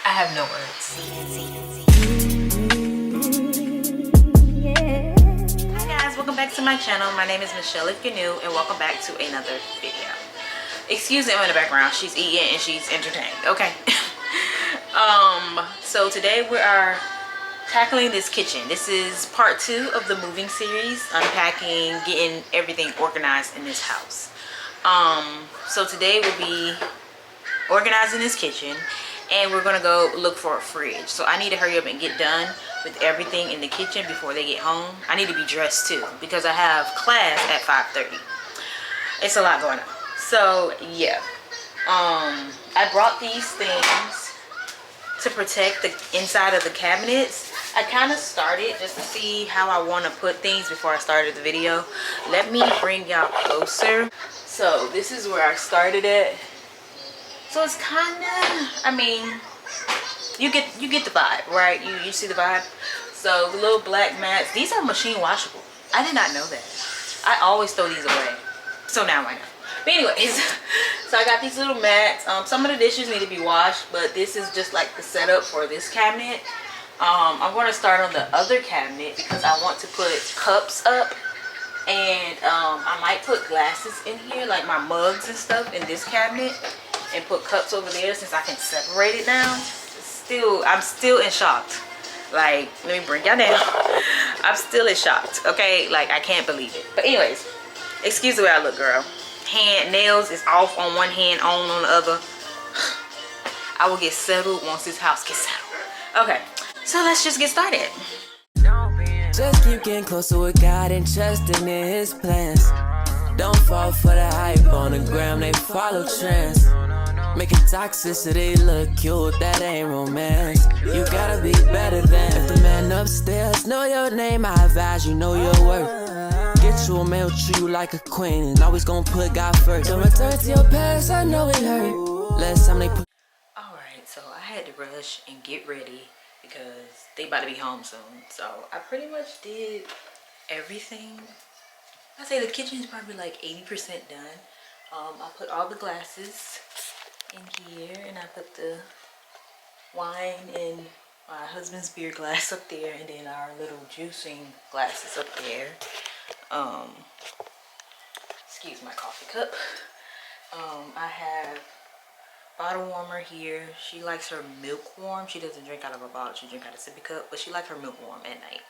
I have no words. Hi guys, welcome back to my channel. My name is Michelle if you're new, and welcome back to another video. Excuse Emma in the background. She's eating and she's entertained. Okay. So today we are tackling this kitchen. This is part 2 of the moving series, unpacking, getting everything organized in this house. So today we'll be organizing this kitchen, and we're gonna go look for a fridge. So I need to hurry up and get done with everything in the kitchen before they get home. I need to be dressed too because I have class at 5:30. It's a lot going on. So yeah, I brought these things to protect the inside of the cabinets. I kind of started just to see how I want to put things before I started the video. Let me bring y'all closer. So this is where I started at. So it's kind of, I mean, you get the vibe, right? You see the vibe. So the little black mats, these are machine washable. I did not know that. I always throw these away. So now I know. But anyways, so I got these little mats. Some of the dishes need to be washed, but this is just like the setup for this cabinet. I'm going to start on the other cabinet because I want to put cups up, and I might put glasses in here, like my mugs and stuff in this cabinet, and put cups over there since I can separate it now. I'm still in shock. Like, let me bring y'all down. I'm still in shock, okay? Like, I can't believe it. But anyways, excuse the way I look, girl. Nails is off on one hand, on the other. I will get settled once this house gets settled. Okay, so let's just get started. Just keep getting closer with God and trusting in His plans. Don't fall for the hype on the gram, they follow trends. Making toxicity look cute, that ain't romance. You gotta be better than. If the man upstairs know your name, I advise you know your worth. Get you a male, treat you like a queen, and always gonna put God first. Don't return to your past, I know it hurt. Last time they put. Alright, so I had to rush and get ready because they about to be home soon. So I pretty much did everything. I say the kitchen is probably like 80% done. I put all the glasses in here, and I put the wine in my husband's beer glass up there, and then our little juicing glasses up there. Excuse my coffee cup. I have bottle warmer here. She likes her milk warm. She doesn't drink out of a bottle, she drinks out of a sippy cup, but she likes her milk warm at night.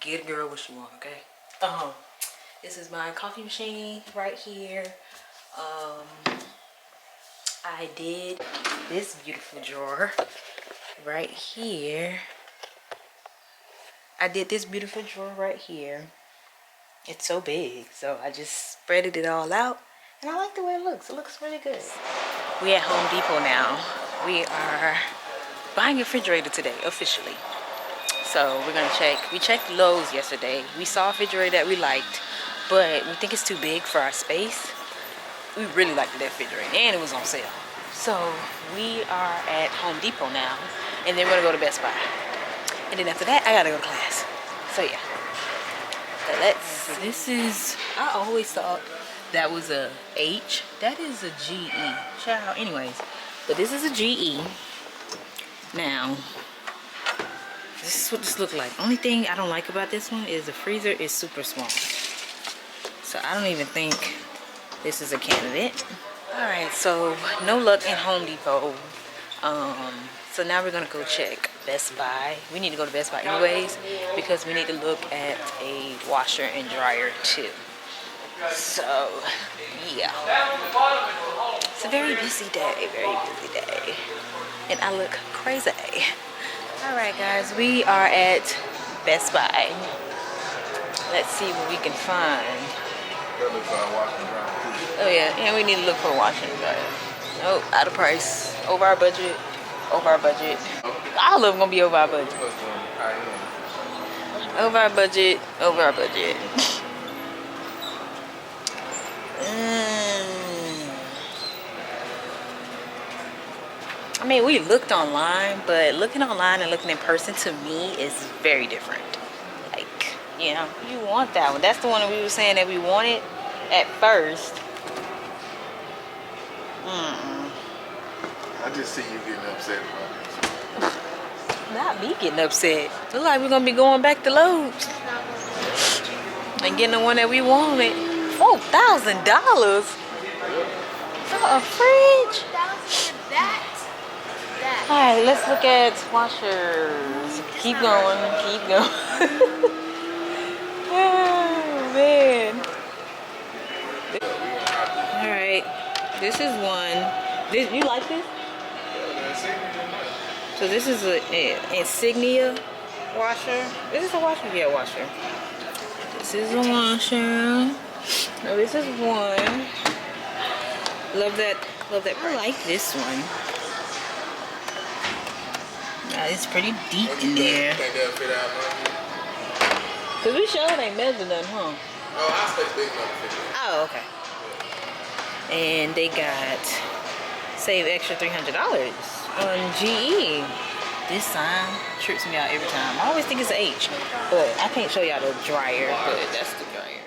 Get a girl what she want, okay? This is my coffee machine right here. I did this beautiful drawer right here. It's so big, so I just spreaded it all out, and I like the way it looks. It looks really good. We at Home Depot now. We are buying a refrigerator today, officially. So we're gonna check. We checked Lowe's yesterday. We saw a refrigerator that we liked, but we think it's too big for our space. We really liked that refrigerator, and it was on sale. So we are at Home Depot now, and then we're gonna go to Best Buy. And then after that, I gotta go to class. So yeah. This is, I always thought that was a H. That is a GE. Child, anyways. But this is a GE. Now, this is what this looks like. Only thing I don't like about this one is the freezer is super small. So I don't even think this is a candidate. Alright, so no luck in Home Depot. So now we're gonna go check Best Buy. We need to go to Best Buy anyways because we need to look at a washer and dryer too. So yeah, it's a very busy day, and I look crazy. Alright guys, we are at Best Buy. Let's see what we can find. Oh yeah, we need to look for a washer and dryer. Nope, out of price, over our budget. All of them gonna be over our budget. Over our budget. I mean, we looked online, but looking online and looking in person to me is very different. Like, you know, you want that one. That's the one that we were saying that we wanted at first. I just see you getting upset about this. Not me getting upset. Looks like we're gonna be going back to Lowe's and getting the one that we wanted. $4,000 for a fridge. All right, let's look at washers. Keep going, keep going. Oh man. All right, this is one. This, you like this? So this is an Insignia washer. This is a washer? Yeah, washer. This is a washer. No, this is one. Love that price. I like this one. It's pretty deep in there. Cause we sure ain't measured none, huh? Oh, I say big enough. Oh, okay. And they got save extra $300 on GE. This sign trips me out every time. I always think it's an H, but I can't show y'all the dryer, but that's the dryer.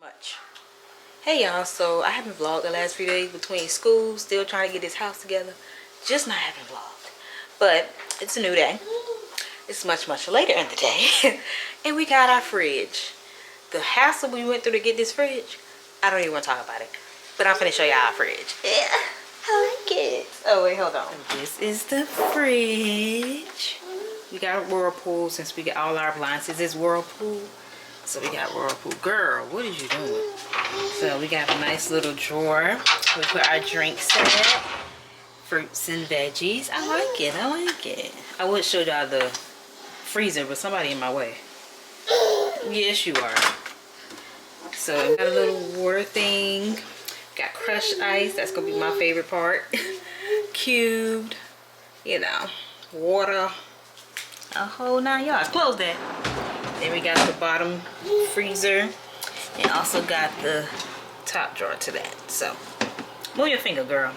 Much. Hey y'all, so I haven't vlogged the last few days between school, still trying to get this house together. Just not having vlogged. But it's a new day. It's much later in the day. And we got our fridge. The hassle we went through to get this fridge, I don't even want to talk about it. But I'm finna show y'all our fridge. Yeah, I like it. Oh wait, hold on. This is the fridge. We got a Whirlpool since we got all our appliances is Whirlpool. So we got Whirlpool. Girl, what is you doing? So we got a nice little drawer. We put our drinks in it. Fruits and veggies. I like it. I like it. I would show y'all the freezer, but somebody in my way. Yes, you are. So we got a little water thing. Got crushed ice. That's gonna be my favorite part. Cubed. You know, water. A whole 9 yards. Close that. Then we got the bottom freezer, and also got the top drawer to that. So move your finger, girl.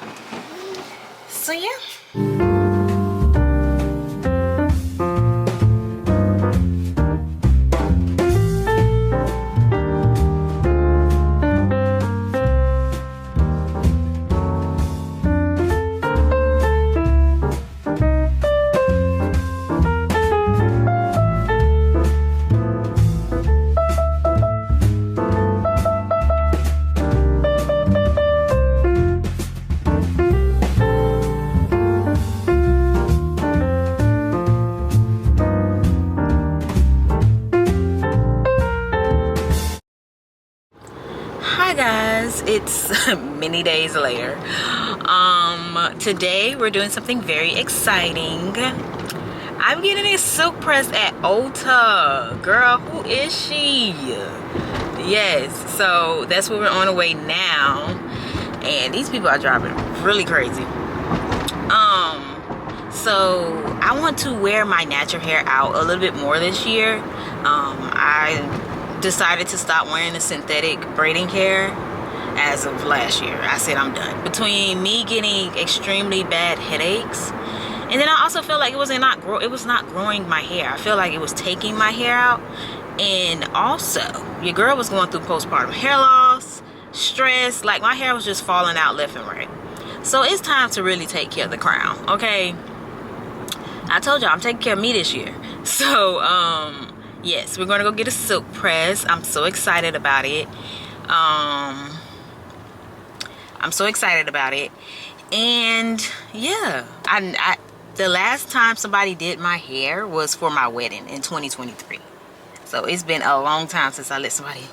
So yeah. Hi guys, it's many days later. Today we're doing something very exciting. I'm getting a silk press at Ulta. Girl, who is she? Yes, so that's where we're on the way now. And these people are driving really crazy. So I want to wear my natural hair out a little bit more this year. I decided to stop wearing the synthetic braiding hair as of last year. I said I'm done. Between me getting extremely bad headaches, and then I also feel like it was not growing my hair. I feel like it was taking my hair out. And also, your girl was going through postpartum hair loss, stress. Like, my hair was just falling out left and right. So it's time to really take care of the crown, okay? I told y'all I'm taking care of me this year. So yes, we're gonna go get a silk press. I'm so excited about it. I'm so excited about it. And yeah, the last time somebody did my hair was for my wedding in 2023. So it's been a long time since I let somebody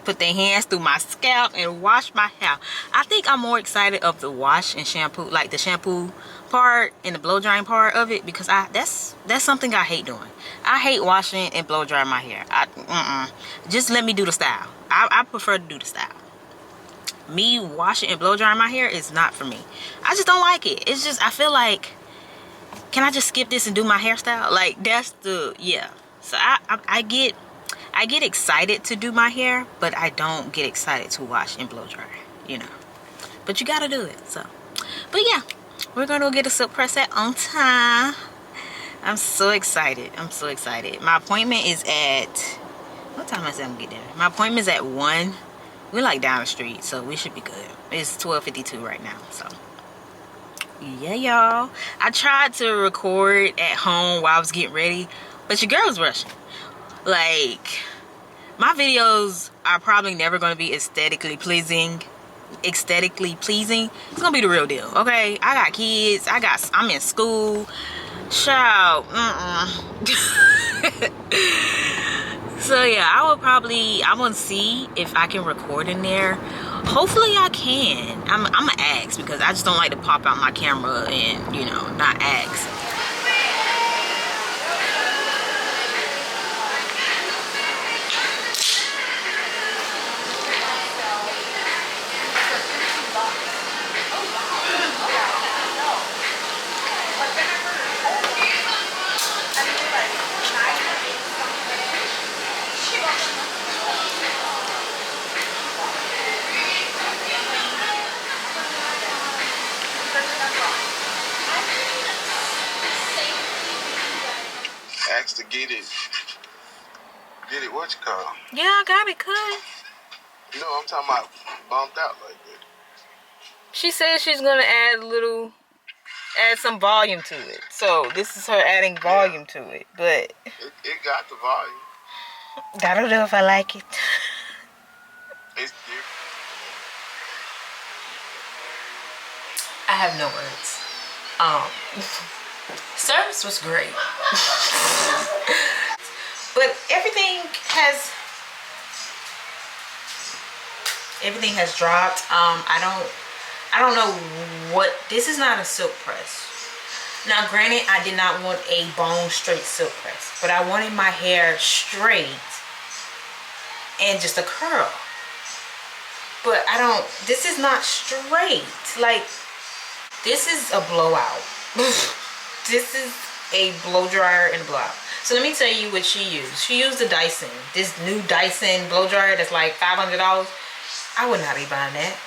put their hands through my scalp and wash my hair. I think I'm more excited of the wash and shampoo, like the shampoo part and the blow drying part of it, because that's something I hate doing. I hate washing and blow drying my hair. Just let me do the style. I prefer to do the style. Me washing and blow drying my hair is not for me. I just don't like it. It's just, I feel like, can I just skip this and do my hairstyle? Like, that's the, yeah. So I get excited to do my hair, but I don't get excited to wash and blow dry, you know. But you gotta do it, so. But yeah, we're gonna go get a silk press at Ulta. I'm so excited. I'm so excited. My appointment is at, what time is it I'm getting there? My appointment is at 1. We're like down the street, so we should be good. It's 12:52 right now, so yeah, y'all. I tried to record at home while I was getting ready, but your girl was rushing. Like, my videos are probably never going to be aesthetically pleasing. It's gonna be the real deal, okay? I got kids. I'm in school. Child. So yeah, I'm gonna see if I can record in there. Hopefully I can. I'm gonna ask, because I just don't like to pop out my camera and, you know, not ask. Asked to get it what you call? Yeah, I got it cut. No, I'm talking about bumped out like that. She says she's gonna add some volume to it. So this is her adding volume to it, but It got the volume. I don't know if I like it. It's different. I have no words. Service was great. But everything has dropped. I don't know what, this is not a silk press. Now granted, I did not want a bone straight silk press, but I wanted my hair straight and just a curl. But this is not straight. Like, this is a blowout. This is a blow dryer and a blowout. So let me tell you what she used. She used the Dyson. This new Dyson blow dryer that's like $500. I would not be buying that.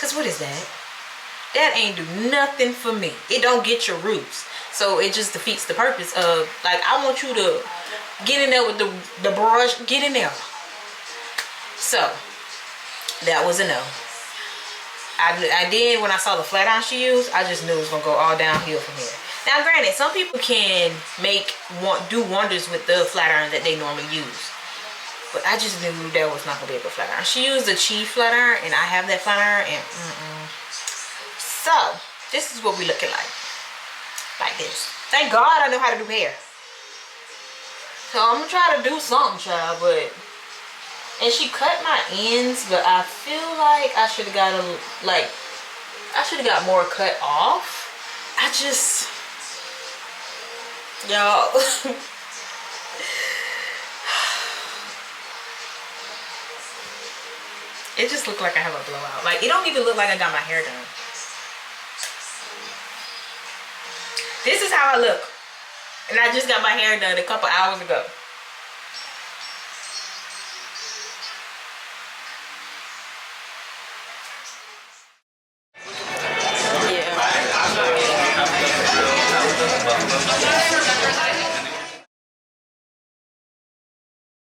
Cause what is that? That ain't do nothing for me. It don't get your roots. So it just defeats the purpose of, like, I want you to get in there with the brush. Get in there. So that was a no. I did, when I saw the flat iron she used, I just knew it was gonna go all downhill from here. Now granted, some people can do wonders with the flat iron that they normally use, but I just knew that was not gonna be a good flat iron. She used the Chi flat iron, and I have that flat iron, and so this is what we looking like this. Thank God I know how to do hair, so I'm gonna try to do something, child. But and she cut my ends, but I feel like I should have got more cut off. Y'all. It just looked like I have a blowout. Like, it don't even look like I got my hair done. This is how I look. And I just got my hair done a couple hours ago.